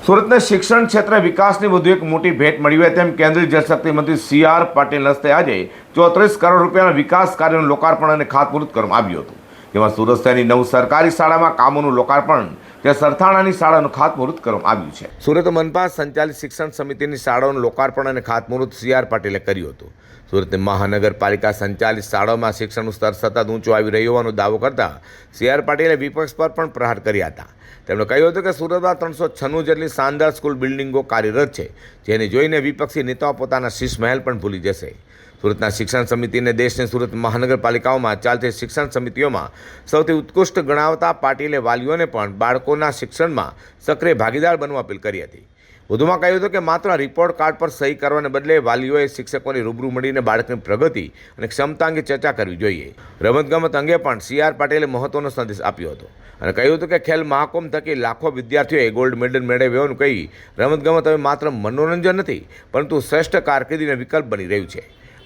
સુરતને શિક્ષણ ક્ષેત્રે વિકાસની વધુ એક મોટી ભેટ મળી હોય તેમ કેન્દ્રીય જળશક્તિ મંત્રી સી.આર. પાટીલ હસ્તે આજે 34 કરોડ રૂપિયાના વિકાસ કાર્યોનું લોકાર્પણ અને ખાતમુહૂર્ત કરવામાં આવ્યું હતું, જેમાં સુરત શહેરની 9 સરકારી શાળામાં કામોનું લોકાર્પણ ત્યાં સરથાણાની શાળાનું ખાતમુહૂર્ત કરવામાં આવ્યું છે. સુરત મનપા સંચાલિત શિક્ષણ સમિતિની શાળાઓનું લોકાર્પણ અને ખાતમુહૂર્ત સી.આર. પાટીલે કર્યું હતું. સુરતની મહાનગરપાલિકા સંચાલિત શાળાઓમાં શિક્ષણનું સ્તર સતત ઊંચું આવી રહ્યું હોવાનો દાવો કરતા સી.આર. પાટીલે વિપક્ષ પર પણ પ્રહાર કર્યા હતા. તેમણે કહ્યું હતું કે સુરતમાં 396 જેટલી શાનદાર સ્કૂલ બિલ્ડિંગો કાર્યરત છે, જેને જોઈને વિપક્ષી નેતાઓ પોતાના શીશ મહેલ પણ ભૂલી જશે. સુરતના શિક્ષણ સમિતિને દેશની સુરત મહાનગરપાલિકાઓમાં ચાલતી શિક્ષણ સમિતિઓમાં સૌથી ઉત્કૃષ્ટ ગણાવતા પાટીલે વાલીઓને પણ બાળકોના શિક્ષણમાં સક્રિય ભાગીદાર બનવા અપીલ કરી હતી. વધુમાં કહ્યું હતું કે માત્ર રિપોર્ટ કાર્ડ પર સહી કરવાને બદલે વાલીઓએ શિક્ષકોની રૂબરૂ મળીને બાળકની પ્રગતિ અને ક્ષમતા અંગે ચર્ચા કરવી જોઈએ. રમતગમત અંગે પણ સી.આર. પાટીલે મહત્વનો સંદેશ આપ્યો હતો અને કહ્યું હતું કે ખેલ મહાકુંભ થકી લાખો વિદ્યાર્થીઓએ ગોલ્ડ મેડલ મેળવ્યોનું કહી રમતગમત હવે માત્ર મનોરંજન નથી, પરંતુ શ્રેષ્ઠ કારકિર્દીનો વિકલ્પ બની રહ્યું છે.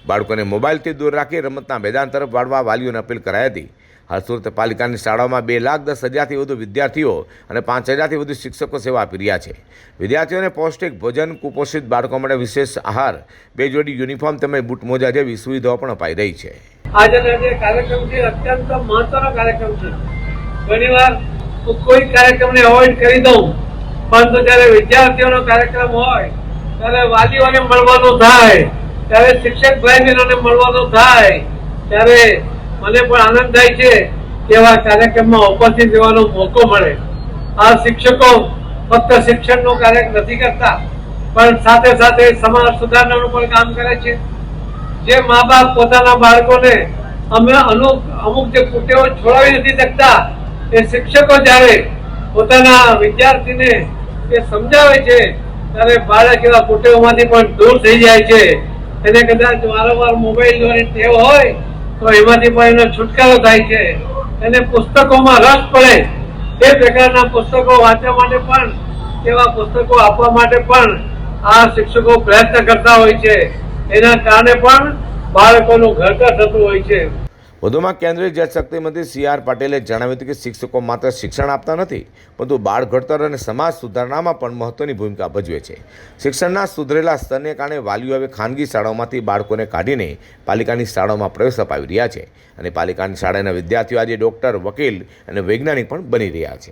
બાળકોને મોબાઈલથી દૂર રાખી રમતના મેદાન તરફ વાળવા વાલીઓને અપીલ કરાઈ હતી. હાલ સુરત પાલિકાની શાળાઓમાં 2,10,000થી વધુ વિદ્યાર્થીઓ અને 5,000થી વધુ શિક્ષકો સેવા આપી રહ્યા છે. વિદ્યાર્થીઓને પૌષ્ટિક ભોજન, કુપોષિત બાળકો માટે વિશેષ આહાર, 2 જોડી યુનિફોર્મ તેમજ બૂટ મોજા જેવી સુવિધાઓ પણ અપાઈ રહી છે. આજનો જે કાર્યક્રમ છે અત્યંત મહત્વનો કાર્યક્રમ છે. ઘણીવાર હું કોઈ કાર્યક્રમને અવોઇડ કરી દઉં, પરંતુ જ્યારે વિદ્યાર્થીઓનો કાર્યક્રમ હોય ત્યારે વાલીઓને મળવાનું થાય, ત્યારે શિક્ષક ભાઈ બહેનોને મળવાનું થાય, ત્યારે મને પણ આનંદ થાય છે કે એવા કાર્યક્રમમાં ઉપસ્થિત રહેવાનો મોકો મળે. આ શિક્ષકો ફક્ત શિક્ષણનું કાર્ય નથી કરતા, પણ સાથે સાથે સમાજ સુધારણાનું પણ કામ કરે છે. જે મા બાપ પોતાના બાળકોને અમુક જે કુટેવો છોડાવી નથી શકતા, એ શિક્ષકો જ્યારે પોતાના વિદ્યાર્થીને એ સમજાવે છે ત્યારે બાળક એવા કુટેવોમાંથી પણ દૂર થઈ જાય છે. એને કદાચ વારંવાર મોબાઈલ જોવાની ટેવ હોય તો એમાંથી પણ એનો છુટકારો થાય છે. એને પુસ્તકોમાં રસ પડે એ પ્રકારના પુસ્તકો વાંચવા માટે પણ, એવા પુસ્તકો આપવા માટે પણ આ શિક્ષકો પ્રયત્ન કરતા હોય છે. એના કારણે પણ બાળકોનું ઘડતર થતું હોય છે. વધુમાં કેન્દ્રીય જળશક્તિ મંત્રી સી.આર. પાટીલે જણાવ્યું હતું કે શિક્ષકો માત્ર શિક્ષણ આપતા નથી, પરંતુ બાળ ઘડતર અને સમાજ સુધારણામાં પણ મહત્વની ભૂમિકા ભજવે છે. શિક્ષણના સુધરેલા સ્તરને કારણે વાલીઓ હવે ખાનગી શાળાઓમાંથી બાળકોને કાઢીને પાલિકાની શાળાઓમાં પ્રવેશ અપાવી રહ્યા છે અને પાલિકાની શાળાના વિદ્યાર્થીઓ આજે ડૉક્ટર, વકીલ અને વૈજ્ઞાનિક પણ બની રહ્યા છે.